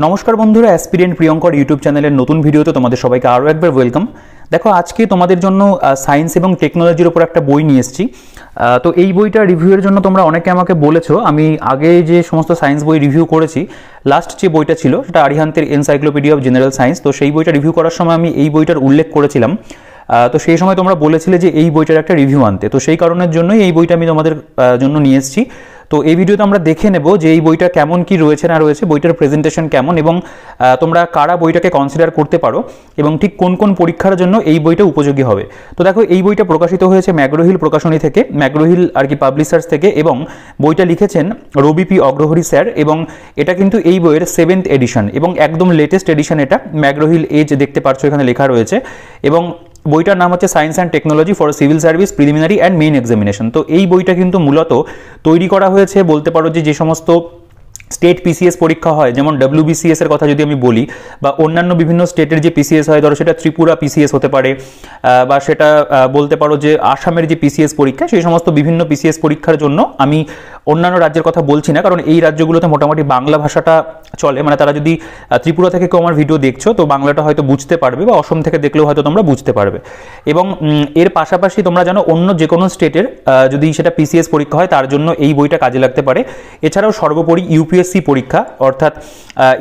নমস্কার বন্ধুরা, aspirant Priyankar YouTube চ্যানেলের নতুন ভিডিওতে তোমাদের সবাইকে আরও একবার ওয়েলকাম। দেখো, আজকে তোমাদের জন্য সায়েন্স এবং টেকনোলজির উপর একটা বই নিয়ে এসেছি। তো এই বইটা রিভিউয়ের জন্য তোমরা অনেকে আমাকে বলেছো। আমি আগে যে সমস্ত সায়েন্স বই রিভিউ করেছি, লাস্ট যে বইটা ছিল সেটা আরিহান্তের এনসাইক্লোপিডিয়া অফ জেনারেল সায়েন্স। তো সেই বইটা রিভিউ করার সময় আমি এই বইটার উল্লেখ করেছিলাম। তো সেই সময় তোমরা বলেছিলে যে এই বইটার একটা রিভিউ আনতে, তো সেই কারণের জন্যই এই বইটা আমি তোমাদের জন্য নিয়ে এসেছি। তো এই ভিডিওতে আমরা দেখে নেব যে এই বইটা কেমন কি রয়েছে না রয়েছে, বইটার প্রেজেন্টেশন কেমন, এবং তোমরা কারা বইটাকে কনসিডার করতে পারো এবং ঠিক কোন কোন পরীক্ষার জন্য এই বইটা উপযোগী হবে। তো দেখো, এই বইটা প্রকাশিত হয়েছে ম্যাগ্রোহিল প্রকাশনী থেকে, ম্যাগ্রোহিল আর কি পাবলিশার্স থেকে, এবং বইটা লিখেছেন রবি পি অগ্রহরি স্যার। এবং এটা কিন্তু এই বইয়ের 7th এডিশন এবং একদম লেটেস্ট এডিশন। এটা ম্যাগ্রোহিল এজ দেখতে পাচ্ছ এখানে লেখা রয়েছে, এবং বইটার নাম হচ্ছে science and technology for civil service preliminary and main examination. তো এই বইটা কিন্তু মূলত তৈরি করা হয়েছে, বলতে পারো যে সমস্ত স্টেট পিসিএস পরীক্ষা হয়, যেমন WBCS এর কথা যদি আমি বলি, বা অন্যান্য বিভিন্ন স্টেটের যে পিসিএস হয়, ধরো সেটা ত্রিপুরা পিসিএস হতে পারে, বা সেটা বলতে পারো যে আসামের যে পিসিএস পরীক্ষা, সেই সমস্ত বিভিন্ন পিসিএস পরীক্ষার জন্য, আমি অন্যান্য রাজ্যের কথা বলছি না কারণ এই রাজ্যগুলোতে মোটামুটি বাংলা ভাষাটা চলে, মানে তারা যদি ত্রিপুরা থেকে কেউ আমার ভিডিও দেখছো তো বাংলাটা হয়তো বুঝতে পারবে, বা অসম থেকে দেখলেও হয়তো তোমরা বুঝতে পারবে। এবং এর পাশাপাশি তোমরা জানো অন্য যে কোনো স্টেটের যদি সেটা পিসিএস পরীক্ষা হয় তার জন্য এই বইটা কাজে লাগতে পারে। এছাড়াও সর্বোপরি ইউপিএসসি পরীক্ষা, অর্থাৎ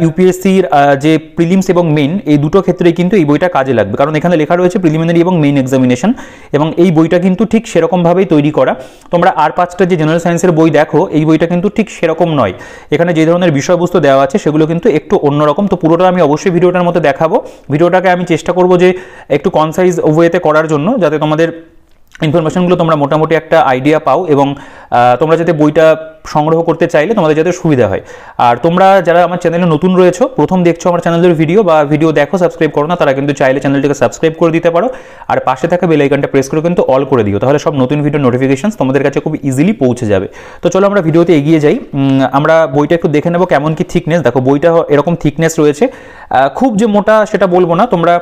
ইউপিএসসির যে প্রিলিমস এবং মেইন, এই দুটো ক্ষেত্রেই কিন্তু এই বইটা কাজে লাগবে, কারণ এখানে লেখা রয়েছে প্রিলিমিনারি এবং মেইন এক্সামিনেশন। এবং এই বইটা কিন্তু ঠিক সেরকমভাবেই তৈরি করা। তোমরা আর 5টা যে জেনারেল সায়েন্সের বই দেখো, এই বইটা কিন্তু ঠিক সেরকম নয়। এখানে যে ধরনের বিষয়বস্তু দেওয়া আছে সেগুলো কিন্তু একটু অন্যরকম। তো পুরোটা আমি অবশ্যই ভিডিওটার মধ্যে দেখাবো। ভিডিওটাকে আমি চেষ্টা করব যে একটু কনসাইজ ওয়েতে করার জন্য, যাতে তোমাদের ইনফরমেশনগুলো তোমরা মোটামুটি একটা আইডিয়া পাও, এবং তোমরা যাতে বইটা সংগ্রহ করতে চাইলে তোমাদের যাতে সুবিধা হয়। আর তোমরা যারা আমার চ্যানেলে নতুন রয়েছো, প্রথম দেখছো আমার চ্যানেলের ভিডিও, বা ভিডিও দেখো সাবস্ক্রাইব করো না, তারা কিন্তু চাইলে চ্যানেলটিকে সাবস্ক্রাইব করে দিতে পারো, আর পাশে থাকা বেল আইকনটা প্রেস করে কিন্তু অল করে দিও, তাহলে সব নতুন ভিডিও নোটিফিকেশনস তোমাদের কাছে খুব ইজিলি পৌঁছে যাবে। তো চলো আমরা ভিডিওতে এগিয়ে যাই। আমরা বইটা একটু দেখে নেবো কেমন কি থিকনেস। দেখো, বইটা এরকম থিকনেস রয়েছে, খুব যে মোটা সেটা বলবো না। তোমরা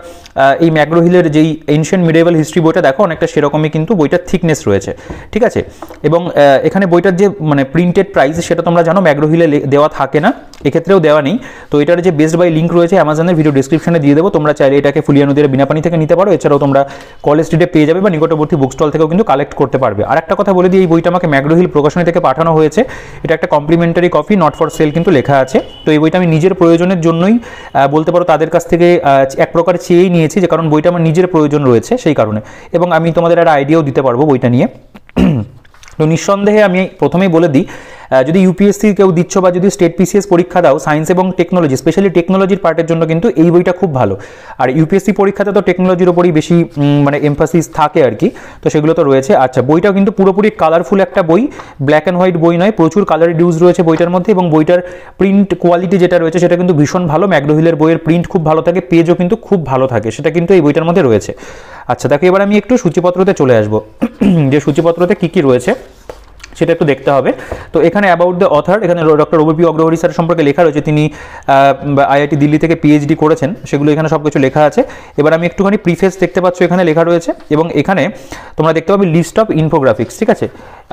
এই ম্যাগ্রোহিলের যেই এনশিয়েন্ট মিডিয়েভাল হিস্ট্রি বইটা দেখো, অনেকটা সেরকমই কিন্তু বইটার থিকনেস রয়েছে, ঠিক আছে। এবং এখানে বইটার যে মানে প্রিন্টেড প্রাইস সেটা তোমরা জানো ম্যাগ্রোহিলে দেওয়া থাকে না, এক্ষেত্রেও দেওয়া নেই। তো এটার যে বেস্ট বাই লিঙ্ক রয়েছে অ্যামাজনের ভিডিও ডিসক্রিপশনে দিয়ে দেবো, তোমরা চাইলে এটাকে ফুলিয়া নদীর বিনাপানি থেকে নিতে পারো। এছাড়াও তোমরা কলেজ স্ট্রিটে পেয়ে যাবে, বা নিকটবর্তী বুক স্টল থেকেও কিন্তু কালেক্ট করতে পারবে। আর একটা কথা বলে দিই, এই বইটা আমাকে ম্যাগ্রোহিল প্রকাশনী থেকে পাঠানো হয়েছে। এটা একটা complimentary copy, not for sale কিন্তু লেখা আছে। তো এই বইটা আমি নিজের প্রয়োজনের জন্যই বলতে পারো তাদের কাছ থেকে এক প্রকার চেয়েই নিয়েছি, যে কারণ বইটা আমার নিজের প্রয়োজন রয়েছে সেই কারণে, এবং আমি তোমাদের একটা আইডিয়াও দিতে পারবো বইটা নিয়ে। তো নিঃসন্দেহে আমি প্রথমেই বলে দিই, যদি ইউপিএসসি কেউ দিচ্ছ বা যদি স্টেট পিসিএস পরীক্ষা দাও সায়েন্স এবং টেকনোলজি, স্পেশালি টেকনোলজির পার্টের জন্য কিন্তু এই বইটা খুব ভালো। আর ইউপিএসসি পরীক্ষাতে তো টেকনোলজির ওপরই বেশি মানে এমফাসিস থাকে আর কি, তো সেগুলো তো রয়েছে। আচ্ছা, বইটাও কিন্তু পুরোপুরি কালারফুল একটা বই, ব্ল্যাক অ্যান্ড হোয়াইট বই নয়, প্রচুর কালার ইউজ রয়েছে বইটার মধ্যে, এবং বইটার প্রিন্ট কোয়ালিটি যেটা রয়েছে সেটা কিন্তু ভীষণ ভালো। ম্যাগ্রোহিলের বইয়ের প্রিন্ট খুব ভালো থাকে, পেজও কিন্তু খুব ভালো থাকে, সেটা কিন্তু এই বইটার মধ্যে রয়েছে। আচ্ছা দেখো, এবার আমি একটু সূচিপত্রতে চলে আসবো, যে সূচিপত্রতে কী কী রয়েছে সেটা একটু দেখতে হবে। তো এখানে অ্যাবাউট দ্য অথার, এখানে ডক্টর রবি পি অগ্রহরি স্যার সম্পর্কে লেখা রয়েছে, তিনি আইআইটি দিল্লি থেকে পিএইচডি করেছেন, সেগুলো এখানে সব কিছু লেখা আছে। এবার আমি একটুখানি প্রিফেস দেখতে পাচ্ছ এখানে লেখা রয়েছে, এবং এখানে তোমরা দেখতে পাবে লিস্ট অফ ইনফোগ্রাফিক্স, ঠিক আছে।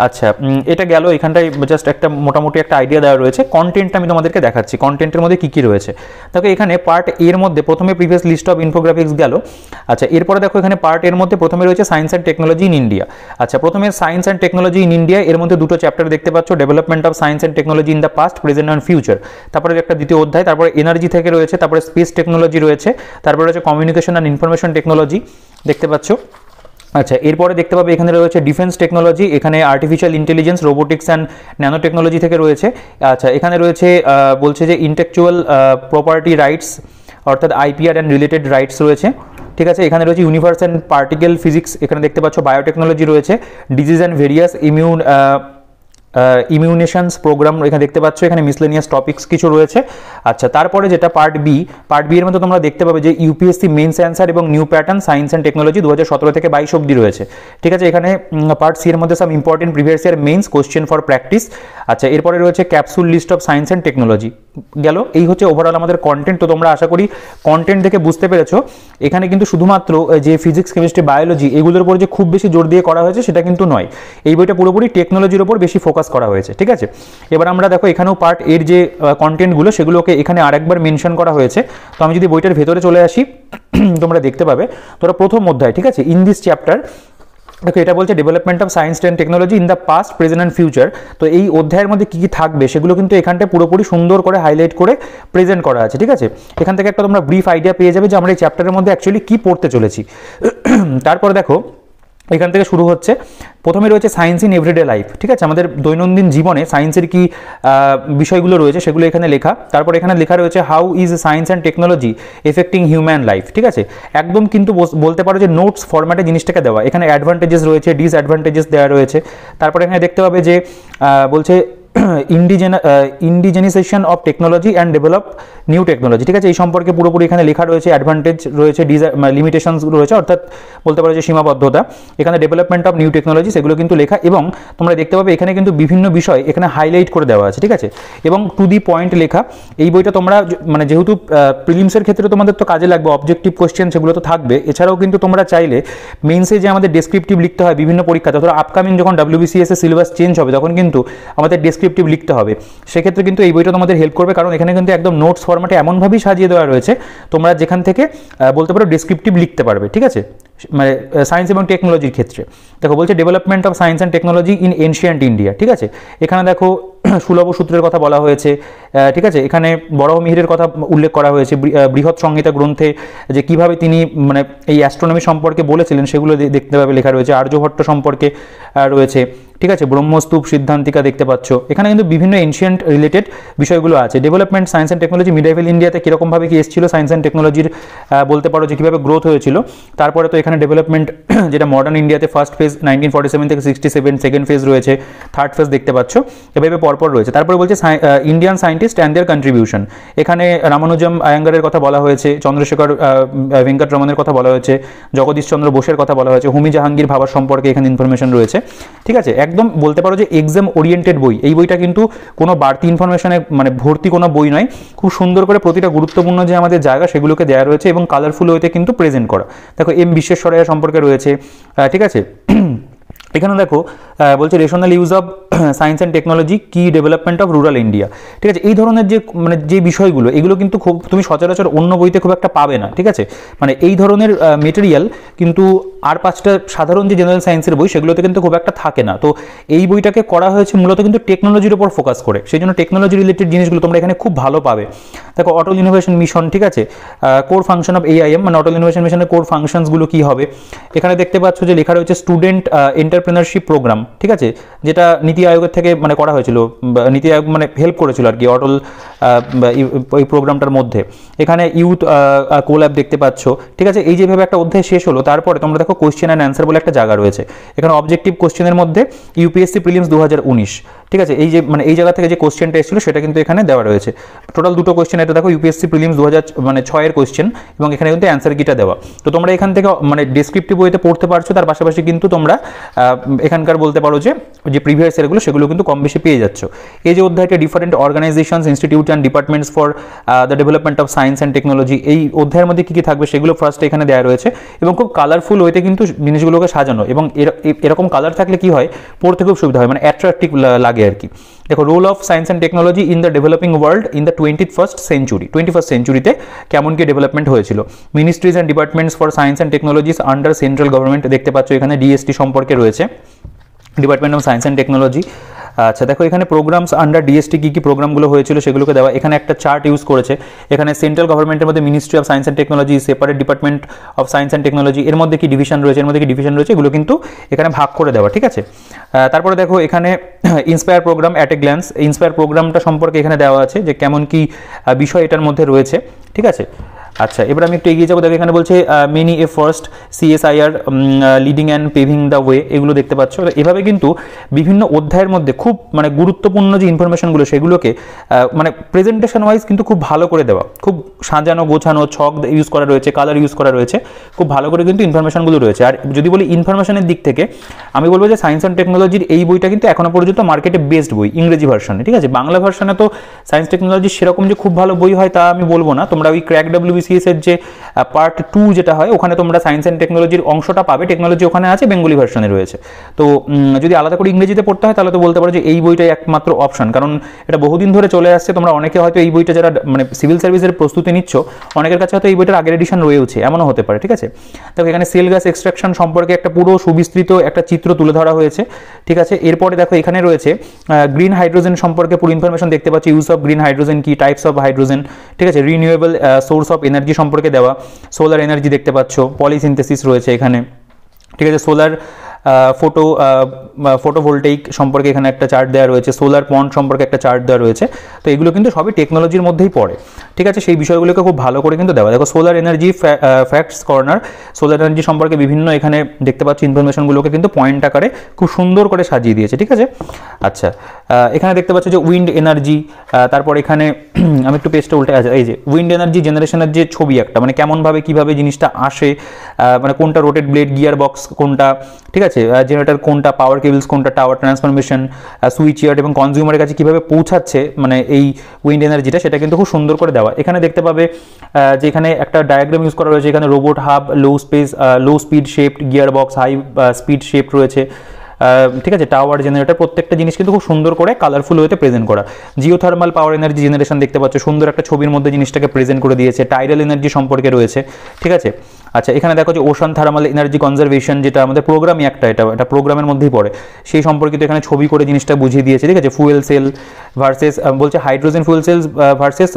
আচ্ছা, এটা গেল, এখানটায় জাস্ট একটা মোটামুটি একটা আইডিয়া দেওয়া রয়েছে। কন্টেন্টটা আমি তোমাদেরকে দেখাচ্ছি, কন্টেন্টের মধ্যে কী কী রয়েছে। দেখো, এখানে পার্ট এর মধ্যে প্রথমে প্রিভিয়াস লিস্ট অফ ইনফোগ্রাফিক্স গেল। আচ্ছা, এরপরে দেখো এখানে পার্ট এর মধ্যে প্রথমে রয়েছে science and technology in India. আচ্ছা, প্রথমে science and technology in India, এর মধ্যে দুটো চ্যাপ্টার দেখতে পাচ্ছ, development of science and technology in the past, present and future. তারপরে একটা দ্বিতীয় অধ্যায়, তারপরে এনার্জি থেকে রয়েছে, তারপরে স্পেস টেকনোলজি রয়েছে, তারপরে রয়েছে কমিউনিকেশন অ্যান্ড ইনফরমেশন টেকনোলজি, দেখতে পাচ্ছ। আচ্ছা, এরপরে দেখতে পাবে এখানে রয়েছে ডিফেন্স টেকনোলজি, এখানে artificial intelligence, robotics and nano technology থেকে রয়েছে। আচ্ছা, এখানে রয়েছে বলছে যে ইন্টেলেকচুয়াল প্রপার্টি রাইটস, অর্থাৎ আইপিআর অ্যান্ড রিলেটেড রাইটস রয়েছে, ঠিক আছে। এখানে রয়েছে ইউনিভার্স অ্যান্ড পার্টিকেল ফিজিক্স, এখানে দেখতে পাচ্ছ বায়োটেকনোলজি রয়েছে, ডিজিজ অ্যান্ড ভেরিয়াস ইমিউনেশনস প্রোগ্রাম এখানে দেখতে পাচ্ছ, এখানে মিসলেনিয়াস টপিক্স কিছু রয়েছে। আচ্ছা, তারপরে যেটা পার্ট বি এর মধ্যে তোমরা দেখতে পাবে যে ইউপিএসসি মেইনস অ্যান্সার এবং new pattern science and technology 2017 থেকে 22 অবধি রয়েছে, ঠিক আছে। এখানে পার্ট সি এর মধ্যে some important previous year mains question for practice. আচ্ছা, এরপরে রয়েছে capsule list of science and technology গেল। এই হচ্ছে ওভারঅল আমাদের কন্টেন্ট। তো তোমরা আশা করি কন্টেন্ট দেখে বুঝতে পেরেছো, এখানে কিন্তু শুধুমাত্র যে ফিজিক্স কেমিস্ট্রি বায়োলজি এগুলোর উপর যে খুব বেশি জোর দিয়ে করা হয়েছে সেটা কিন্তু নয়। এই বইটা পুরোপুরি টেকনোলজির উপর বেশি ফোকাস ফোকাস করা হয়েছে, ঠিক আছে। এবার আমরা দেখো এখানেও পার্ট এর যে কন্টেন্টগুলো সেগুলোকে এখানে আরেকবার মেনশন করা হয়েছে। তো আমি যদি বইটার ভেতরে চলে আসি তোমরা দেখতে পাবে তোরা প্রথম অধ্যায়, ঠিক আছে, ইন দিস চ্যাপ্টার দেখো এটা বলছে development of science and technology in the past, present and future. তো এই অধ্যায়ের মধ্যে কী কী থাকবে সেগুলো কিন্তু এখানটায় পুরোপুরি সুন্দর করে হাইলাইট করে প্রেজেন্ট করা আছে, ঠিক আছে। এখান থেকে একটা তোমরা ব্রিফ আইডিয়া পেয়ে যাবে যে আমরা এই চ্যাপ্টারের মধ্যে অ্যাকচুয়ালি কী পড়তে চলেছি। তারপর দেখো এখান থেকে শুরু হচ্ছে, প্রথমে রয়েছে সায়েন্স ইন এভরিডে লাইফ, ঠিক আছে, আমাদের দৈনন্দিন জীবনে সায়েন্সের কি বিষয়গুলো রয়েছে সেগুলো এখানে লেখা। তারপর এখানে লেখা রয়েছে how is science and technology affecting human life, ঠিক আছে, একদম কিন্তু বলতে পারো যে নোটস ফরম্যাটে জিনিসটাকে দেওয়া। এখানে অ্যাডভান্টেজেস রয়েছে, ডিসঅ্যাডভান্টেজেস দেওয়া রয়েছে। তারপর এখানে দেখতে পাবে যে বলছে indigenization of technology and develop new technology, ঠিক আছে, এই সম্পর্কে পুরোপুরি এখানে লেখা রয়েছে। অ্যাডভান্টেজ রয়েছে, লিমিটেশনস রয়েছে, অর্থাৎ বলতে পারো যে সীমাবদ্ধতা। এখানে ডেভেলপমেন্ট অফ নিউ টেকনোলজি সেগুলো কিন্তু লেখা, এবং তোমরা দেখতে পাবে এখানে কিন্তু বিভিন্ন বিষয় এখানে হাইলাইট করে দেওয়া আছে, ঠিক আছে, এবং টু দি পয়েন্ট লেখা। এই বইটা তোমরা মানে যেহেতু প্রিলিমসের ক্ষেত্রে তোমাদের তো কাজে লাগবে, অবজেক্টিভ কোশ্চেন সেগুলো তো থাকবে, এছাড়াও কিন্তু তোমরা চাইলে মেইনসে যে আমাদের ডেসক্রিপটিভ লিখতে হয় বিভিন্ন পরীক্ষাতে, ধরো আপকামিং যখন WBCS এর সিলেবাস চেঞ্জ হবে তখন কিন্তু আমাদের ডেসক্রিপটিভ লিখতে হবে, সেক্ষেত্রে কিন্তু এই বইটা তোমাদের হেল্প করবে, কারণ এখানে কিন্তু একদম নোটস ফরম্যাটে এমনভাবেই সাজিয়ে দেওয়া রয়েছে তোমরা যেখান থেকে বলতে পারো ডেসক্রিপটিভ লিখতে পারবে, ঠিক আছে, মানে সায়েন্স এবং টেকনোলজির ক্ষেত্রে। দেখো বলছে development of science and technology in ancient India, ঠিক আছে, এখানে দেখো সুলভ সূত্রের কথা বলা হয়েছে, ঠিক আছে, এখানে বরাহমিহিরের কথা উল্লেখ করা হয়েছে, বৃহৎ সংহিতা গ্রন্থে যে কিভাবে তিনি মানে এই অ্যাস্ট্রোনমি সম্পর্কে বলেছিলেন সেগুলো দেখতে পাবে লেখা রয়েছে। আর্যভট্ট সম্পর্কে রয়েছে, ঠিক আছে, ব্রহ্মস্তূপ সিদ্ধান্তিকা দেখতে পাচ্ছ। এখানে কিন্তু বিভিন্ন এনশিয়েন্ট রিলেটেড বিষয়গুলো আছে। ডেভেলপমেন্ট সায়েন্স অ্যান্ড টেকনোলজি মিডেভেল ইন্ডিয়াতে কীরকমভাবে কি এসেছিল সায়েন্স অ্যান্ড টেকনোলজির, বলতে পারো যে কীভাবে গ্রোথ হয়েছিল। তারপরে তো এখানে ডেভেলপমেন্ট যেটা মডার্ন ইন্ডিয়াতে ফার্স্ট ফেজ 1947 থেকে 67, সেকেন্ড ফেজ রয়েছে, থার্ড ফেজ দেখতে পাচ্ছ, এভাবে পরপর রয়েছে। তারপরে বলছে Indian scientist and there contribution, এখানে রামানুজম আয়াঙ্গারের কথা বলা হয়েছে, চন্দ্রশেখর ভেঙ্কটরমনের কথা বলা হয়েছে, জগদীশ চন্দ্র বোসের কথা বলা হয়েছে, হুমি জাহাঙ্গীর ভাবার সম্পর্কে এখানে ইনফরমেশন রয়েছে, ঠিক আছে, একদম বলতে পারো যে এক্সাম ওরিয়েন্টেড বই। এই বইটা কিন্তু কোনো বাড়তি ইনফরমেশনে মানে ভর্তি কোনো বই নয়, খুব সুন্দর করে প্রতিটা গুরুত্বপূর্ণ যে আমাদের জায়গা সেগুলোকে দেওয়া রয়েছে এবং কালারফুল ওয়েতে কিন্তু প্রেজেন্ট করা। দেখো এম বিশ্বেশ্বরাইয়া সম্পর্কে রয়েছে, ঠিক আছে। এখানে দেখো বলছে rational use of science and technology কি ডেভেলপমেন্ট অফ রুরাল ইন্ডিয়া, ঠিক আছে, এই ধরনের যে মানে যে বিষয়গুলো এগুলো কিন্তু খুব তুমি সচরাচর অন্য বইতে খুব একটা পাবে না, ঠিক আছে, মানে এই ধরনের মেটেরিয়াল কিন্তু আর 5টা সাধারণ যে জেনারেল সায়েন্সের বই সেগুলোতে কিন্তু খুব একটা থাকে না। তো এই বইটাকে করা হয়েছে মূলত কিন্তু টেকনোলজির উপর ফোকাস করে, সেই জন্য টেকনোলজি রিলেটেড জিনিসগুলো তোমরা এখানে খুব ভালো পাবে। দেখো অটল ইনোভেশন মিশন, ঠিক আছে, কোর ফাংশন অফ AIM, মানে অটল ইনোভেশন মিশনের কোর ফাংশনসগুলো কী হবে। এখানে দেখতে পাচ্ছ যে লেখা রয়েছে স্টুডেন্ট এন্টারপ্রেনারশিপ প্রোগ্রাম, ঠিক আছে, যেটা নীতি আয়োগের থেকে মানে করা হয়েছিল, নীতি আয়োগ মানে হেল্প করেছিল আর কি অটল এই প্রোগ্রামটার মধ্যে। এখানে ইউথ কোল্যাব দেখতে পাচ্ছ, ঠিক আছে। এই যেভাবে একটা অধ্যায় শেষ হলো তারপরে তোমরা দেখো কোয়েশ্চেন অ্যান্ড অ্যান্সার বলে একটা জায়গা রয়েছে, এখানে অবজেক্টিভ কোশ্চেনের মধ্যে UPSC প্রিলিমস 2019, ঠিক আছে, এই যে মানে এই জায়গা থেকে যে কোশ্চেনটা এসেছিল সেটা কিন্তু এখানে দেওয়া রয়েছে। টোটাল দুটো কোশ্চেন, এটা দেখো UPSC প্রিলিমস 2006 এর কোশ্চেন, এবং এখানে কিন্তু অ্যান্সার কিটা দেওয়া। তো তোমরা এখান থেকে মানে ডেসক্রিপটিভ বইতে পড়তে পারছো, তার পাশাপাশি কিন্তু তোমরা এখানকার বলতে পারো যে প্রিভিয়াস ইয়ারগুলো সেগুলো কিন্তু কম বেশি পেয়ে যাচ্ছ। এই যে অধ্যায়টা different organisations, institute and departments for the development of science and technology, এই অধ্যায়ের মধ্যে কী কী থাকবে সেগুলো ফার্স্ট এখানে দেওয়া রয়েছে, এবং খুব কালারফুল ওয়েতে কিন্তু জিনিসগুলোকে সাজানো, এবং এরকম কালার থাকলে কি হয় পড়তে খুব সুবিধা হয়, মানে অ্যাট্রাকটিভ লাগে আর কি। দেখো role of science and technology in the developing world in the 21st সেঞ্চুরিতে কেমন কি ডেভেলপমেন্ট হয়েছিল। Ministries and departments for science and technologies under central government দেখতে পাচ্ছ, এখানে DST সম্পর্কে রয়েছে, department of science and technology. আচ্ছা দেখো এখানে প্রোগ্রামস আন্ডার DST কী কী প্রোগ্রামগুলো হয়েছিল সেগুলোকে দেওয়া, এখানে একটা চার্ট ইউজ করেছে। এখানে সেন্ট্রাল গভর্নমেন্টের মধ্যে ministry of science and technology, separate department of science and technology, এর মধ্যে কি ডিভিশন রয়েছে, এগুলো কিন্তু এখানে ভাগ করে দেওয়া, ঠিক আছে। তারপরে দেখো এখানে inspire programme at a glance, inspire প্রোগ্রামটা সম্পর্কে এখানে দেওয়া আছে যে কেমন কি বিষয় এটার মধ্যে রয়েছে, ঠিক আছে। আচ্ছা এবার আমি একটু এগিয়ে যাবো, দেখো এখানে বলছে many a first CSIR leading and paving the way, এগুলো দেখতে পাচ্ছ। এভাবে কিন্তু বিভিন্ন অধ্যায়ের মধ্যে খুব মানে গুরুত্বপূর্ণ যে ইনফরমেশনগুলো সেগুলোকে মানে প্রেজেন্টেশন ওয়াইজ কিন্তু খুব ভালো করে দেওয়া, খুব সাজানো গোছানো, ছক ইউজ করা রয়েছে, কালার ইউজ করা রয়েছে, খুব ভালো করে কিন্তু ইনফরমেশনগুলো রয়েছে। আর যদি বলি ইনফরমেশনের দিক থেকে আমি বলবো যে সায়েন্স অ্যান্ড টেকনোলজির এই বইটা কিন্তু এখনো পর্যন্ত মার্কেটে বেস্ট বই ইংরেজি ভার্সনে, ঠিক আছে। বাংলা ভার্সনে তো সায়েন্স টেকনোলজির সেরকম যে খুব ভালো বই হয় তা আমি বলবো না, তোমরা ওই ক্র্যাক WBCS এর যে পার্ট 2 যেটা হয় ওখানে তোমরা সায়েন্স অ্যান্ড টেকনোলজির অংশটা পাবে, টেকনোলজি ওখানে আছে, বেঙ্গলি ভার্সনে রয়েছে। তো যদি আলাদা করে ইংরেজিতে পড়তে হয় তাহলে তো বলতে পারো যে এই বইটাই একমাত্র অপশন, কারণ এটা বহুদিন ধরে চলে আসছে। তোমরা অনেকে হয়তো এই বইটা যারা মানে সিভিল সার্ভিসের প্রস্তুতি নিচ্ছ অনেকের কাছে হয়তো এই বইটার আগের এডিশন রয়েছে, এমনও হতে পারে, ঠিক আছে। দেখো এখানে সেল গ্যাস এক্সট্রাকশন সম্পর্কে একটা পুরো সুবিস্তৃত একটা চিত্র তুলে ধরা হয়েছে, ঠিক আছে। এরপরে দেখো এখানে রয়েছে গ্রিন হাইড্রোজেন সম্পর্কে পুরো ইনফরমেশন দেখতে পাচ্ছি, ইউজ অফ গ্রিন হাইড্রোজেন কি, টাইপস অফ হাইড্রোজেন, ঠিক আছে, রিনিউয়েবল সোর্স অফ এনার্জি সম্পর্কে দেওয়া, সোলার এনার্জি দেখতে পাচ্ছ, পলিসিনথেসিস রয়েছে এখানে, ঠিক আছে, সোলার ফটোভোল্টেইক সম্পর্কে এখানে একটা চার্ট দেওয়া রয়েছে, সোলার পন্ড সম্পর্কে একটা চার্ট দেওয়া রয়েছে। তো এগুলো কিন্তু সবই টেকনোলজির মধ্যেই পড়ে, ঠিক আছে। সেই বিষয়গুলোকে খুব ভালো করে কিন্তু দেওয়া। দেখো solar energy facts corner, solar energy সম্পর্কে বিভিন্ন এখানে দেখতে পাচ্ছি ইনফরমেশনগুলোকে কিন্তু পয়েন্ট আকারে খুব সুন্দর করে সাজিয়ে দিয়েছে, ঠিক আছে। আচ্ছা, এখানে দেখতে পাচ্ছ যে উইন্ড এনার্জি, তারপর এখানে আমি একটু পেজটা উল্টে, আচ্ছা এই যে উইন্ড এনার্জি জেনারেশনের যে ছবি একটা, মানে কেমনভাবে কীভাবে জিনিসটা আসে, মানে কোনটা রোটেট ব্লেড, গিয়ার বক্স কোনটা, ঠিক আছে, জেনারেটর কোনটা, পাওয়ার কেবলস কোনটা, টাওয়ার ট্রান্সফরমেশন, সুইচ ইয়ার্ড এবং কনজিউমারের কাছে কীভাবে পৌঁছাচ্ছে মানে এই উইন্ড এনার্জিটা, সেটা কিন্তু খুব সুন্দর করে দেওয়া। এখানে দেখতে পাবে যে এখানে একটা ডায়াগ্রাম ইউজ করা রয়েছে, এখানে robot hub, low speed shaped, gear box high speed shape রয়েছে, ঠিক আছে, টাওয়ার জেনারেটর, প্রত্যেকটা জিনিস কিন্তু খুব সুন্দর করে কালারফুল ওয়েতে প্রেজেন্ট করা। জিওথার্মাল পাওয়ার এনার্জি জেনারেশন দেখতে পাচ্ছ, সুন্দর একটা ছবির মধ্যে জিনিসটাকে প্রেজেন্ট করে দিয়েছে। টাইডাল এনার্জি সম্পর্কে রয়েছে, ঠিক আছে। আচ্ছা, এখানে দেখো যে ওশান থার্মাল এনার্জি কনজারভেশন, যেটা আমাদের প্রোগ্রামই এটা প্রোগ্রামের মধ্যেই পড়ে, সেই সম্পর্কিত এখানে ছবি করে জিনিসটা বুঝিয়ে দিয়েছে, ঠিক আছে। ফুয়েল সেল ভার্সেস বলছে hydrogen fuel cells versus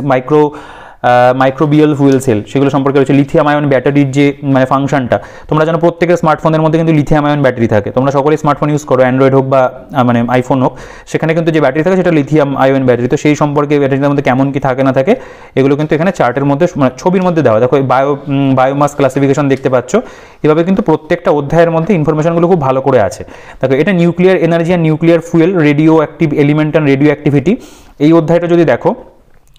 microbial fuel cell, সেগুলো সম্পর্কে রয়েছে। লিথিয়াম আয়ন ব্যাটারির যে মানে ফাংশনটা, তোমরা জানো প্রত্যেকের স্মার্টফোনের মধ্যে কিন্তু লিথিয়াম আয়ন ব্যাটারি থাকে, তোমরা সকলেই স্মার্টফোন ইউজ করো, অ্যান্ড্রয়েড হোক বা মানে আইফোন হোক, সেখানে কিন্তু যে ব্যাটারি থাকে সেটা লিথিয়াম আয়ন ব্যাটারি। তো সেই সম্পর্কে ব্যাটারির মধ্যে কেমন কি থাকে না থাকে এগুলো কিন্তু এখানে চার্টের মধ্যে মানে ছবির মধ্যে দেওয়া। দেখো বায়োমাস ক্লাসিফিকেশন দেখতে পাচ্ছ, এভাবে কিন্তু প্রত্যেকটা অধ্যায়ের মধ্যে ইনফরমেশনগুলো খুব ভালো করে আছে। দেখো এটা nuclear energy and nuclear fuel, radio active element and radio activity, এই অধ্যায়টা যদি দেখো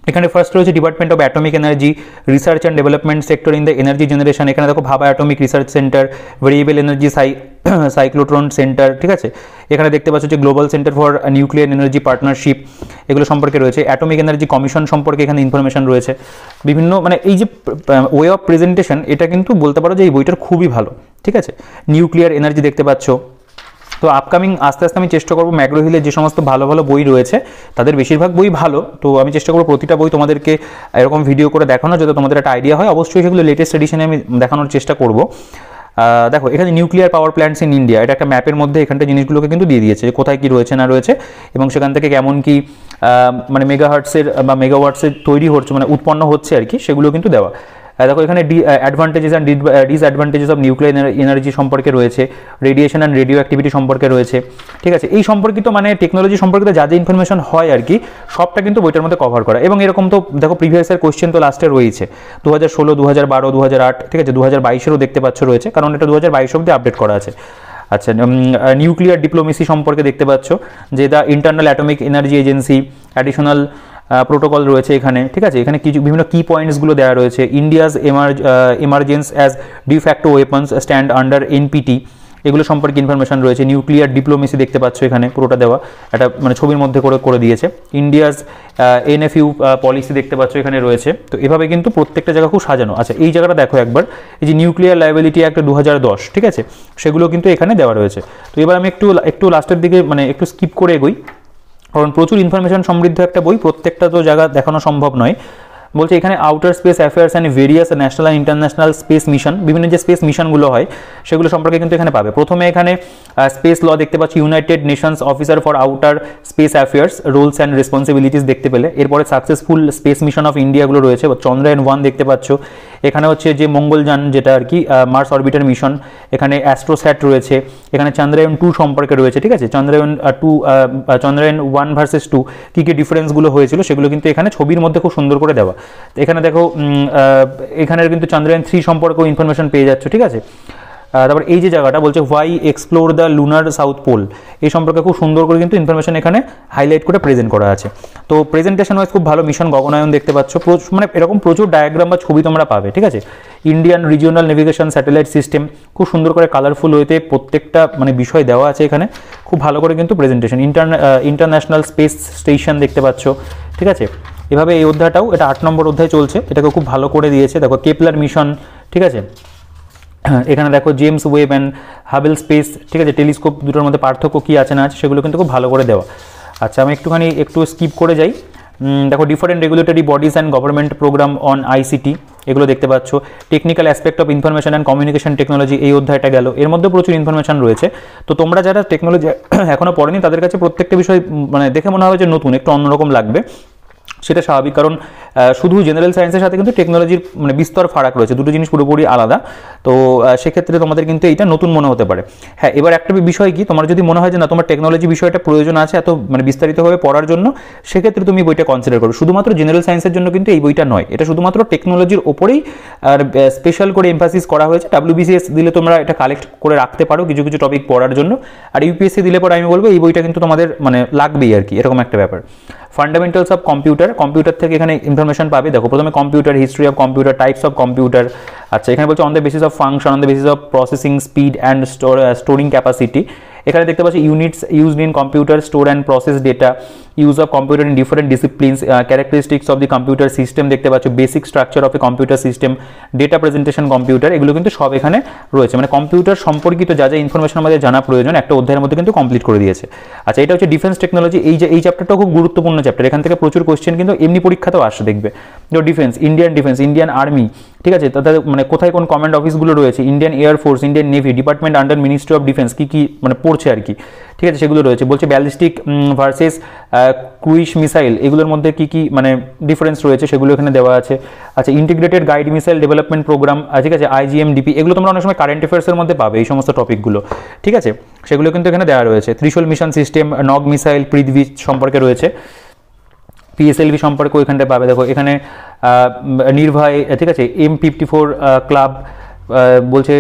এখানে ফার্স্ট রয়েছে department of atomic energy, research and development sector in the energy generation. এখানে দেখো ভাবা atomic research centre, variable energy cyclotron centre, ঠিক আছে। এখানে দেখতে পাচ্ছ যে global centre for nuclear energy partnership, এগুলো সম্পর্কে রয়েছে। অ্যাটমিক এনার্জি কমিশন সম্পর্কে এখানে ইনফরমেশন রয়েছে। বিভিন্ন মানে এই যে ওয়ে অফ প্রেজেন্টেশন, এটা কিন্তু বলতে পারো যে এই বইটার খুবই ভালো, ঠিক আছে। নিউক্লিয়ার এনার্জি দেখতে পাচ্ছ। তো আপকামিং আস্তে আস্তে আমি চেষ্টা করবো ম্যাগ্রো হিলের যে সমস্ত ভালো ভালো বই রয়েছে তাদের বেশিরভাগ বই ভালো, তো আমি চেষ্টা করবো প্রতিটা বই তোমাদেরকে এরকম ভিডিও করে দেখানো, যাতে তোমাদের একটা আইডিয়া হয়। অবশ্যই সেগুলো লেটেস্ট এডিশনে আমি দেখানোর চেষ্টা করব। দেখো এখানে nuclear power plants in India, এটা একটা ম্যাপের মধ্যে এখানটা জিনিসগুলোকে কিন্তু দিয়ে দিয়েছে যে কোথায় কি রয়েছে না রয়েছে, এবং সেখান থেকে কেমন কি মানে মেগাহার্টসের বা মেগাওয়াটসের তৈরি হচ্ছে মানে উৎপন্ন হচ্ছে আর কি, সেগুলো কিন্তু দেওয়া। দেখো এখানে advantages and disadvantages of nuclear energy সম্পর্কে রয়েছে, রেডিয়েশন অ্যান্ড রেডিও অ্যাক্টিভিটি সম্পর্কে রয়েছে, ঠিক আছে। এই সম্পর্কিত মানে টেকনোলজি সম্পর্কিত যা যা ইনফরমেশন হয় আর কি, সবটা কিন্তু বইটার মধ্যে কভার করা। এবং এরকম তো দেখো প্রিভিয়াস ইয়ার কোয়েশ্চেন তো লাস্টে রয়েছে 2016, 2012, 2008, ঠিক আছে, 2022-এরও দেখতে পাচ্ছ রয়েছে, কারণ এটা 2022 অব্দি আপডেট করা আছে। আচ্ছা, নিউক্লিয়ার ডিপ্লোমেসি সম্পর্কে দেখতে পাচ্ছ যে the internal atomic energy agency, additional protocol রয়েছে এখানে, ঠিক আছে। এখানে কিছু বিভিন্ন কি পয়েন্টসগুলো দেওয়া রয়েছে। India's emergence as de facto weapons stand under NPT, এগুলো সম্পর্কে ইনফরমেশন রয়েছে। নিউক্লিয়ার ডিপ্লোমেসি দেখতে পাচ্ছ এখানে পুরোটা দেওয়া, একটা মানে ছবির মধ্যে করে দিয়েছে। ইন্ডিয়াজ এনএফইউ পলিসি দেখতে পাচ্ছ এখানে রয়েছে। তো এভাবে কিন্তু প্রত্যেকটা জায়গা খুব সাজানো। আচ্ছা, এই জায়গাটা দেখো একবার, এই যে নিউক্লিয়ার লায়াবিলিটি অ্যাক্ট 2010, ঠিক আছে, সেগুলো কিন্তু এখানে দেওয়া রয়েছে। তো এবার আমি একটু লাস্টের দিকে মানে একটু স্কিপ করে এগোই, কারণ প্রচুর ইনফরমেশন সমৃদ্ধ একটা বই, প্রত্যেকটা তো জায়গা দেখানো সম্ভব নয়। বলছে এখানে outer space affairs and various national and international space mission, বিভিন্ন যে স্পেস মিশনগুলো হয় সেগুলো সম্পর্কে কিন্তু এখানে পাবে। প্রথমে এখানে স্পেস ল দেখতে পাচ্ছি, United Nations officer for outer space affairs roles and responsibilities দেখতে পেলে। এরপরে সাকসেসফুল স্পেস মিশন অফ ইন্ডিয়াগুলো রয়েছে। চন্দ্রায়ন 1 দেখতে পাচ্ছ, এখানে হচ্ছে যে মঙ্গলযান যেটা আর কি মার্স অরবিটার মিশন, এখানে অ্যাস্ট্রোস্যাট রয়েছে, এখানে চন্দ্রায়ন 2 সম্পর্কে রয়েছে, ঠিক আছে। চন্দ্রায়ন 1 ভার্সেস 2 কী কী ডিফারেন্সগুলো হয়েছিল সেগুলো কিন্তু এখানে ছবির মধ্যে খুব সুন্দর করে দেওয়া। এখানে দেখো এখানের কিন্তু চন্দ্রায়ন 3 সম্পর্কেও ইনফরমেশন পেয়ে যাচ্ছ, ঠিক আছে। তারপর এই যে জায়গাটা বলছে why explore the lunar south pole, এই সম্পর্কে খুব সুন্দর করে কিন্তু ইনফরমেশন এখানে হাইলাইট করে প্রেজেন্ট করা আছে। তো প্রেজেন্টেশন ওয়াইজ খুব ভালো। মিশন গগনায়ন দেখতে পাচ্ছ, মানে এরকম প্রচুর ডায়াগ্রাম বা ছবি তোমরা পাবে, ঠিক আছে। Indian regional navigation satellite system, খুব সুন্দর করে কালারফুল ওয়েতে প্রত্যেকটা মানে বিষয় দেওয়া আছে এখানে, খুব ভালো করে কিন্তু প্রেজেন্টেশন। ইন্টারন্যাশনাল স্পেস স্টেশন দেখতে পাচ্ছ, ঠিক আছে। এভাবে এই অধ্যায়টাও, এটা 8 নম্বর অধ্যায় চলছে, এটাকে খুব ভালো করে দিয়েছে। দেখো কেপলার মিশন, ঠিক আছে, এখানে দেখো জেমস ওয়েব অ্যান্ড হাবেল স্পেস, ঠিক আছে, টেলিস্কোপ দুটোর মধ্যে পার্থক্য কী আছে না আছে সেগুলো কিন্তু খুব ভালো করে দেওয়া। আচ্ছা আমি একটু স্কিপ করে যাই। দেখো different regulatory bodies and government programme on ICT, এগুলো দেখতে পাচ্ছ। Technical aspect of information and communication technology, এই অধ্যায়টা গেল। এর মধ্যে প্রচুর ইনফরমেশন রয়েছে। তো তোমরা যারা টেকনোলজি এখনও পড়েনি তাদের কাছে প্রত্যেকটা বিষয় মানে দেখে মনে হবে যে নতুন, একটু অন্যরকম লাগবে, সেটা স্বাভাবিক, কারণ শুধু জেনারেল সায়েন্সের সাথে কিন্তু টেকনোলজির মানে বিস্তর ফারাক রয়েছে, দুটো জিনিস পুরোপুরি আলাদা। তো সেক্ষেত্রে তোমাদের কিন্তু এইটা নতুন মনে হতে পারে। হ্যাঁ, এবার একটা বিষয় কি, তোমার যদি মনে হয় যে না তোমার টেকনোলজি বিষয়টা প্রয়োজন আছে এত মানে বিস্তারিতভাবে পড়ার জন্য, সেক্ষেত্রে তুমি বইটা কনসিডার করো। শুধুমাত্র জেনারেল সায়েন্সের জন্য কিন্তু এই বইটা নয়, এটা শুধুমাত্র টেকনোলজির ওপরেই আর স্পেশাল করে এমফাসিস করা হয়েছে। WBCS দিলে তোমরা এটা কালেক্ট করে রাখতে পারো কিছু কিছু টপিক পড়ার জন্য, আর UPSC দিলে পরে আমি বলবো এই বইটা কিন্তু তোমাদের মানে লাগবেই আর কি, এরকম একটা ব্যাপার। ফান্ডামেন্টালস অফ কম্পিউটার থেকে এখানে ইনফরমেশন পাবে। দেখো প্রথমে computer, history of computer, types of computer. আচ্ছা এখানে বলছে on the basis of function, on the basis of processing speed and storing capacity. এখানে দেখতে পাচ্ছি units used in computer, store and process data, use of computer in different disciplines, characteristics of the computer system দেখতে পাচ্ছ, basic structure of a computer system, data presentation computer, এগুলো কিন্তু সব এখানে রয়েছে। মানে কম্পিউটার সম্পর্কিত যা যা ইনফরমেশন আমাদের জানা প্রয়োজন একটা অধ্যায়ের মধ্যে কিন্তু কমপ্লিট করে দিয়েছে। আচ্ছা এটা হচ্ছে ডিফেন্স টেকনোলজি, এই চ্যাপ্টারটা খুব গুরুত্বপূর্ণ চ্যাপ্টার, এখান থেকে প্রচুর কোশ্চেন কিন্তু এমনি পরীক্ষাতেও আসে দেখবে। ডিফেন্স, ইন্ডিয়ান আর্মি, ঠিক আছে, তাদের মানে কোথায় কোন কমান্ড অফিসগুলো রয়েছে, Indian air force, Indian navy, department under ministry of defence, কি মানে পড়ছে আর কি, ঠিক আছে, সেগুলো রয়েছে। বলছে ব্যালিস্টিক ভার্সেস ক্রুইজ মিসাইল, এগুলোর মধ্যে কি মানে ডিফারেন্স রয়েছে সেগুলো এখানে দেওয়া আছে। আচ্ছা integrated guided missile development programme, ঠিক আছে, IGMDP, এগুলো তোমরা অনেক সময় কারেন্ট অ্যাফেয়ার্সের মধ্যে পাবে এই সমস্ত টপিকগুলো, ঠিক আছে, সেগুলো কিন্তু এখানে দেওয়া রয়েছে। ত্রিশূল মিশন সিস্টেম, নগ মিসাইল, পৃথিবী সম্পর্কে রয়েছে, PSLV সম্পর্কে ওইখানটায় পাবে। দেখো এখানে নির্ভয়, ঠিক আছে, M54 ক্লাব বলছে,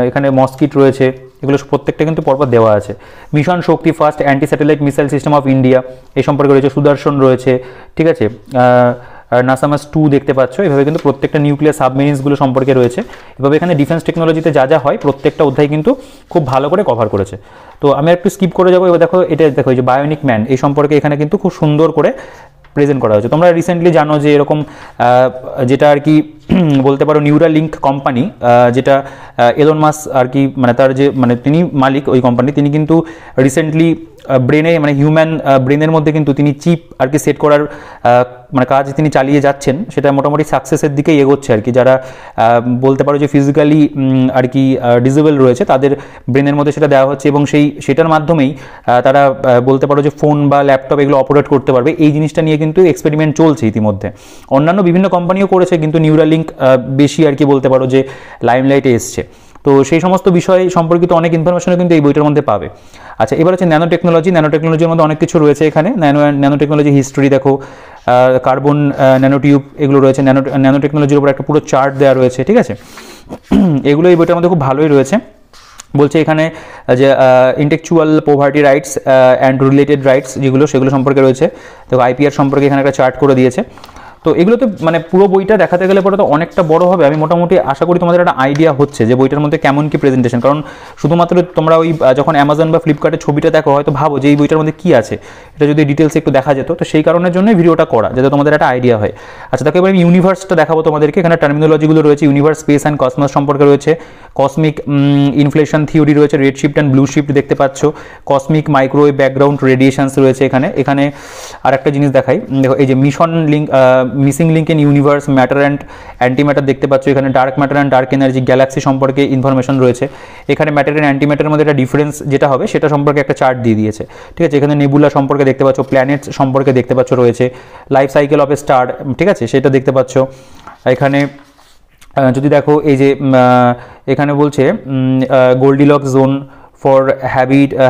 এখানে মস্কিট রয়েছে, এগুলো প্রত্যেকটা কিন্তু পরপর দেওয়া আছে। Mission Shakti, first anti satellite missile system of India, এই সম্পর্কে রয়েছে। সুদর্শন রয়েছে, ঠিক আছে, নাসামাস 2 দেখতে পাচ্ছ। এভাবে কিন্তু প্রত্যেকটা নিউক্লিয়ার সাবমেরিনসগুলো সম্পর্কে রয়েছে। এভাবে এখানে ডিফেন্স টেকনোলজিতে যা যা হয় প্রত্যেকটা অধ্যায় কিন্তু খুব ভালো করে কভার করেছে। তো আমি একটু স্কিপ করে যাবো। এবার দেখো দেখো এই যে বায়োনিক ম্যান, এই সম্পর্কে এখানে কিন্তু খুব সুন্দর করে প্রেজেন্ট করা হয়েছে। তোমরা রিসেন্টলি জানো যে এরকম যেটা আর কি বলতে পারো নিউরালিঙ্ক কোম্পানি, যেটা এলন মাস্ক আর কি মানে তার যে মানে তিনি মালিক ওই কোম্পানি, তিনি কিন্তু রিসেন্টলি ব্রেনে মানে হিউম্যান ব্রেনের মধ্যে কিন্তু তিনি চিপ আর কি সেট করার মানে কাজ তিনি চালিয়ে যাচ্ছেন, সেটা মোটামুটি সাকসেসের দিকেই এগোচ্ছে আর কি। যারা বলতে পারো যে ফিজিক্যালি আর কি ডিসেবল রয়েছে তাদের ব্রেনের মধ্যে সেটা দেওয়া হচ্ছে, এবং সেটার মাধ্যমেই তারা বলতে পারো যে ফোন বা ল্যাপটপ এগুলো অপারেট করতে পারবে। এই জিনিসটা নিয়ে কিন্তু এক্সপেরিমেন্ট চলছে ইতিমধ্যে, অন্যান্য বিভিন্ন কোম্পানিও করেছে, কিন্তু নিউরালিঙ্ক বেশি আর কি বলতে পারো যে লাইমলাইটে এসছে। তো সেই সমস্ত বিষয় সম্পর্কিত অনেক ইনফরমেশনও কিন্তু এই বইটার মধ্যে পাবে। আচ্ছা এবার হচ্ছে ন্যানো টেকনোলজির মধ্যে অনেক কিছু রয়েছে এখানে। ন্যানো টেকনোলজি হিস্ট্রি দেখো, কার্বন ন্যানো টিউব এগুলো রয়েছে। ন্যানো টেকনোলজির উপর একটা পুরো চার্ট দেওয়া রয়েছে, ঠিক আছে, এগুলো এই বইটার মধ্যে খুব ভালোই রয়েছে। বলছে এখানে যে intellectual property rights and related rights যেগুলো সেগুলো সম্পর্কে রয়েছে। দেখো IPR সম্পর্কে এখানে একটা চার্ট করে দিয়েছে। তো এগুলো তো মানে পুরো বইটা দেখাতে গেলে পরে তো অনেকটা বড় হবে। আমি মোটামুটি আশা করি তোমাদের একটা আইডিয়া হচ্ছে যে বইটার মধ্যে কেমন কি প্রেজেন্টেশন, কারণ শুধুমাত্র তোমরা ওই যখন অ্যামাজন বা ফ্লিপকার্টে ছবিটা দেখো হয়তো ভাবো যে এই বইটার মধ্যে কী আছে, এটা যদি ডিটেলসে একটু দেখা যেত। তো সেই কারণের জন্য ভিডিওটা করা, যাতে তোমাদের একটা আইডিয়া হয়। আচ্ছা দেখো এবার আমি ইউনিভার্সটা দেখাবো তোমাদেরকে। এখানে টার্মিনোলজিগুলো রয়েছে, ইউনিভার্স, স্পেস অ্যান্ড কসমস সম্পর্কে রয়েছে, কসমিক ইনফ্লেশন থিওরি রয়েছে, red shift and blue shift দেখতে পাচ্ছ, কসমিক মাইক্রোওয়েভ ব্যাকগ্রাউন্ড রেডিয়েশনস রয়েছে এখানে আর একটা জিনিস দেখাই। দেখো এই যে missing link in universe, matter and antimatter দেখতে পাচ্ছ, এখানে dark matter and dark energy, Galaxy সম্পর্কে ইনফরমেশন রয়েছে। এখানে ম্যাটার অ্যান্ড অ্যান্টিম্যাটারের মধ্যে একটা ডিফারেন্স যেটা হবে সেটা সম্পর্কে একটা চার্ট দিয়ে দিয়েছে, ঠিক আছে। এখানে নেবুলা সম্পর্কে দেখতে পাচ্ছ, প্ল্যানেটস সম্পর্কে দেখতে পাচ্ছ রয়েছে, life cycle of A star, ঠিক আছে, সেটা দেখতে পাচ্ছ। এখানে যদি দেখো এই যে এখানে বলছে Goldilocks zone for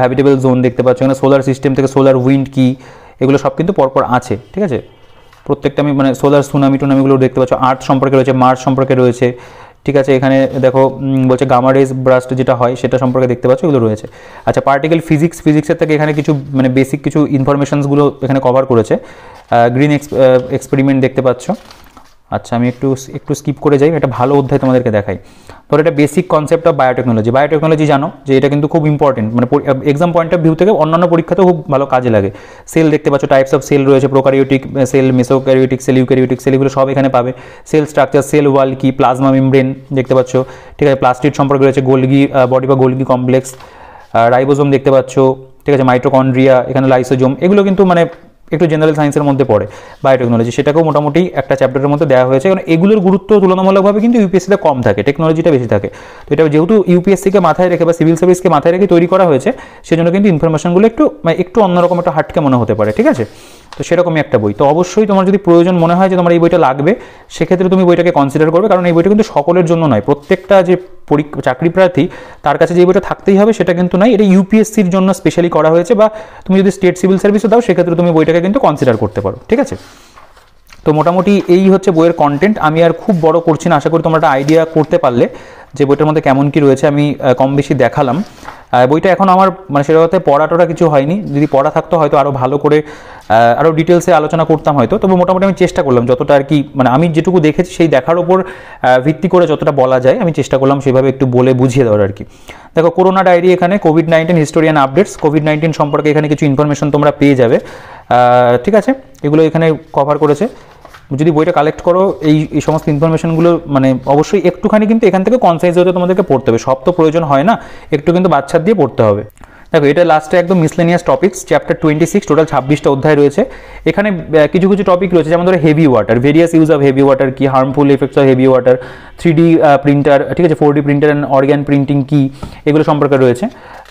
habitable zone দেখতে পাচ্ছ। এখানে সোলার সিস্টেম থেকে সোলার উইন্ড কি, এগুলো সব কিন্তু পরপর আছে, ঠিক আছে। প্রত্যেকটা আমি মানে সোলার সুনামিগুলো দেখতে পাচ্ছ, আর্থ সম্পর্কে রয়েছে, মার্স সম্পর্কে রয়েছে, ঠিক আছে। এখানে দেখো বলছে গামা রেজ ব্রাস্ট যেটা হয় সেটা সম্পর্কে দেখতে পাচ্ছ, এগুলো রয়েছে। আচ্ছা পার্টিকেল ফিজিক্সের থেকে এখানে কিছু মানে বেসিক কিছু ইনফরমেশনসগুলো এখানে কভার করেছে। গ্রিন এক্সপেরিমেন্ট দেখতে পাচ্ছ। আচ্ছা আমি একটু স্কিপ করে যাই, একটা ভালো অধ্যায় তোমাদেরকে দেখাই। ধরো এটা basic concept of biotechnology. Biotechnology জানো যে এটা কিন্তু খুব ইম্পর্টেন্ট, মানে এক্সাম পয়েন্ট অফ ভিউ থেকে অন্যান্য পরীক্ষাতেও খুব ভালো কাজে লাগে। সেল দেখতে পাচ্ছ, টাইপস অফ সেল রয়েছে, prokaryotic cell, mesokaryotic cell, eukaryotic cell, এগুলো সব এখানে পাবে। সেল স্ট্রাকচার, সেল ওয়াল কি, প্লাজমা মেমব্রেন দেখতে পাচ্ছ, ঠিক আছে, প্লাস্টিড সম্পর্কে রয়েছে, গোলগি বডি বা গোলগি কমপ্লেক্স, রাইবোজোম দেখতে পাচ্ছ, ঠিক আছে, মাইটোকন্ড্রিয়া, এখানে লাইসোজোম, এগুলো কিন্তু মানে একটু জেনারেল সায়েন্সের মধ্যে পড়ে বায়োটেকনোলজি, সেটাকেও মোটামুটি একটা চ্যাপ্টারের মধ্যে দেওয়া হয়েছে। কারণ এগুলোর গুরুত্ব তুলনামূলকভাবে কিন্তু ইউপিএসসিতে কম থাকে, টেকনোলজিটা বেশি থাকে। তো এটা যেহেতু ইউপিএসসিকে মাথায় রেখে বা সিভিল সার্ভিসকে মাথায় রেখে তৈরি করা হয়েছে, সেজন্য কিন্তু ইনফরমেশনগুলো একটু অন্যরকম, একটা হাটকে মনে হতে পারে, ঠিক আছে। তো সেরকমই একটা বই। তো অবশ্যই তোমার যদি প্রয়োজন মনে হয় যে তোমার এই বইটা লাগবে, সেক্ষেত্রে তুমি বইটাকে কনসিডার করবে, কারণ এই বইটা কিন্তু সকলের জন্য নয়। প্রত্যেকটা যে চাকরি প্রার্থী তার কাছে যে বইটা থাকতেই হবে সেটা কিন্তু নয়, এটা ইউপিএসসির জন্য স্পেশালি করা হয়েছে। বা তুমি যদি স্টেট সিভিল সার্ভিসও দাও, সেক্ষেত্রে তুমি বইটাকে কিন্তু কনসিডার করতে পারো, ঠিক আছে। তো মোটামুটি এই হচ্ছে বইয়ের কন্টেন্ট। আমি আর খুব বড় করছি না, আশা করি তোমরা একটা আইডিয়া করতে পারলে যে বইটার মধ্যে কেমন কি রয়েছে। আমি কম বেশি দেখালাম। বইটা এখন আমার মানে সেটা পড়াটা কিছু হয়নি, যদি পড়া থাকতো হয়তো আরও ভালো করে আরও ডিটেলসে আলোচনা করতাম হয়তো। তবে মোটামুটি আমি চেষ্টা করলাম যতটা আর কি, মানে আমি যেটুকু দেখেছি সেই দেখার ওপর ভিত্তি করে যতটা বলা যায় আমি চেষ্টা করলাম সেভাবে একটু বলে বুঝিয়ে দেওয়ার আর কি। দেখো, করোনা ডায়েরি, এখানে কোভিড-19 হিস্টোরিয়ান আপডেটস, কোভিড-19 সম্পর্কে এখানে কিছু ইনফরমেশন তোমরা পেয়ে যাবে, ঠিক আছে। এগুলো এখানে কভার করেছে। যদি বইটা কালেক্ট করো এই সমস্ত ইনফরমেশনগুলো মানে অবশ্যই একটুখানি কিন্তু এখান থেকে কনসাইজ হতে তোমাদেরকে পড়তে হবে, সব তো প্রয়োজন হয় না, একটু কিন্তু বাচ্চা দিয়ে পড়তে হবে। দেখো, এটা লাস্টে একদম মিসলেনিয়াস টপিক্স, চ্যাপ্টার 26, টোটাল 26টা অধ্যায় রয়েছে। এখানে কিছু কিছু টপিক রয়েছে, যেমন ধরো heavy water, various use of heavy water কি, harmful effects of heavy water, 3D printer, ঠিক আছে, 4D printer and organ printing কি, এগুলো সম্পর্কে রয়েছে।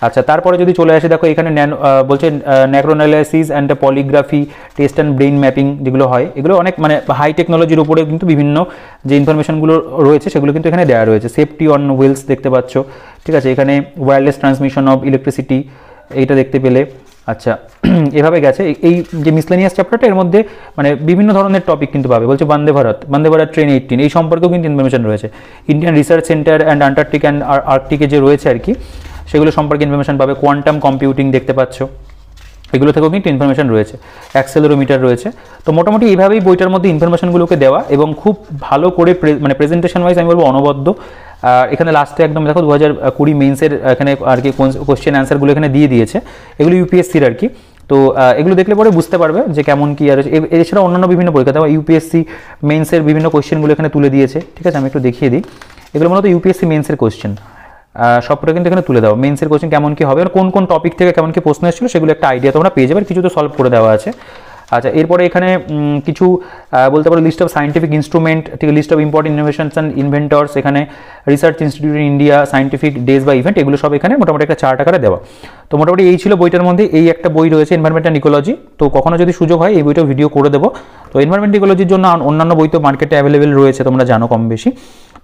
আচ্ছা, তারপরে যদি চলে আসে, দেখো এখানে বলছে narcoanalysis and polygraph test and brain mapping যেগুলো হয়, এগুলো অনেক মানে হাই টেকনোলজির উপরে কিন্তু বিভিন্ন যে ইনফরমেশনগুলো রয়েছে সেগুলো কিন্তু এখানে দেওয়া রয়েছে। সেফটি অন হুইলস দেখতে পাচ্ছ, ঠিক আছে, এখানে ওয়্যারলেস ট্রান্সমিশন অফ ইলেকট্রিসিটি, এইটা দেখতে পেলে। আচ্ছা, এভাবে গেছে এই যে মিসলেনিয়াস চ্যাপ্টারটা, এর মধ্যে মানে বিভিন্ন ধরনের টপিক কিন্তু পাবে। বলছে বন্দে ভারত ট্রেন 18, এই সম্পর্কেও কিন্তু ইনফরমেশন রয়েছে। Indian research center and Antarctic and আর্কটিকে যে রয়েছে আর কি, সেগুলো সম্পর্কে ইনফরমেশন পাবে। কোয়ান্টাম কম্পিউটিং দেখতে পাচ্ছ, এগুলো থেকেও কিন্তু ইনফরমেশন রয়েছে। অ্যাক্সেলেরোমিটার রয়েছে। তো মোটামুটি এইভাবেই বইটার মধ্যে ইনফরমেশনগুলোকে দেওয়া, এবং খুব ভালো করে মানে প্রেজেন্টেশন ওয়াইজ আমি বলবো অনবদ্য। আর এখানে লাস্টে একদম দেখো 2020 মেন্সের এখানে আর কি কোশ্চেন অ্যান্সারগুলো এখানে দিয়ে দিয়েছে, এগুলো ইউপিএসসির আর কি। তো এগুলো দেখলে পরে বুঝতে পারবে যে কেমন কি। আর এছাড়া অন্যান্য বিভিন্ন পরীক্ষা, দেখো ইউপিএসসি মেন্সের বিভিন্ন কোশ্চেনগুলো এখানে তুলে দিয়েছে, ঠিক আছে। আমি একটু দেখিয়ে দিই, এগুলো মূলত ইউপিএসসি মেন্সের কোশ্চেন, সবটা কিন্তু এখানে তুলে দাও। মেন্সের কোশ্চেন কেমন কি হবে, আর কোন কোন টপিক থেকে কেমন কি প্রশ্ন এসেছিল সেগুলো একটা আইডিয়া তোমরা পেয়ে যাবে, কিছু তো সলভ করে দেওয়া আছে। আচ্ছা, এরপরে এখানে কিছু বলতে পারো লিস্ট অফ সায়েন্টিফিক ইনস্ট্রুমেন্ট, ঠিক আছে, list of important innovations and inventors, এখানে research institute in India, scientific days বা ইভেন্ট, এগুলো সব এখানে মোটামুটি একটা চার্ট আকারে দেওয়া। তো মোটামুটি এই ছিল বইটার মধ্যে। এই একটা বই রয়েছে এনভায়রনমেন্ট অ্যান্ড ইকোলজি, তো কখনো যদি সুযোগ হয় এই বইটা ভিডিও করে দেবো। তো এনভায়রনমেন্ট ইকোলজির জন্য অন্যান্য বই তো মার্কেটে অ্যাভেলেবেল রয়েছে, তোমরা জানো কম বেশি,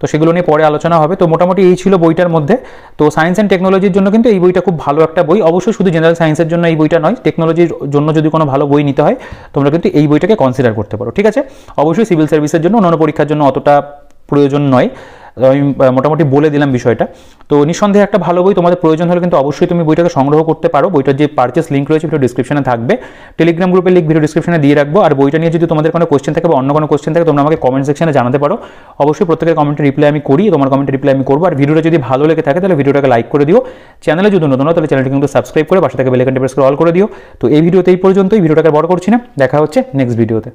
তো সেগুলো নিয়ে পরে আলোচনা হবে। তো মোটামুটি এই ছিল বইটার মধ্যে। তো সায়েন্স অ্যান্ড টেকনোলজির জন্য কিন্তু এই বইটা খুব ভালো একটা বই, অবশ্যই শুধু জেনারেল সায়েন্সের জন্য এই বইটা নয়, টেকনোলজির জন্য যদি কোনো ভালো বই নিতে হয় তোমরা কিন্তু এই বইটাকে কনসিডার করতে পারো, ঠিক আছে। অবশ্যই সিভিল সার্ভিসের জন্য, অন্যান্য পরীক্ষার জন্য অতটা প্রয়োজন নয়, আমি মোটামুটি বলে দিলাম বিষয়টা। তো নিঃসন্দেহে একটা ভালো বই, তোমাদের প্রয়োজন হলে কিন্তু অবশ্যই তুমি বইটাকে সংগ্রহ করতে পারো। বইটার যে পারচেস লিঙ্ক রয়েছে ভিডিও ডিসক্রিপশনে থাকবে, টেলিগ্রাম গ্রুপের লিঙ্ক ভিডিও ডিসক্রিপশনে দিয়ে রাখবো। আর বইটা নিয়ে যদি তোমাদের কোনো কোশ্চেন থাকে বা অন্য কোনো কোশ্চেন থাকে তোমরা আমাকে কমেন্ট সেকশনে জানাতে পারো, অবশ্যই প্রত্যেকের কমেন্টের রিপ্লাই আমি করি, তোমার কমেন্টের রিপ্লাই আমি করবো। আর ভিডিওটা যদি ভালো লেগে থাকে তাহলে ভিডিওটাকে লাইক করে দিও, চ্যানেলে যদি নতুন হয় তাহলে চ্যানেলটি কিন্তু সাবস্ক্রাইব করে পাশে থেকে বেল আইকনটি প্রেস করে অল করে দিও। তো এই ভিডিওতে এই পর্যন্তই, ভিডিওটাকে বড় করছি না, দেখা হচ্ছে নেক্সট ভিডিওতে।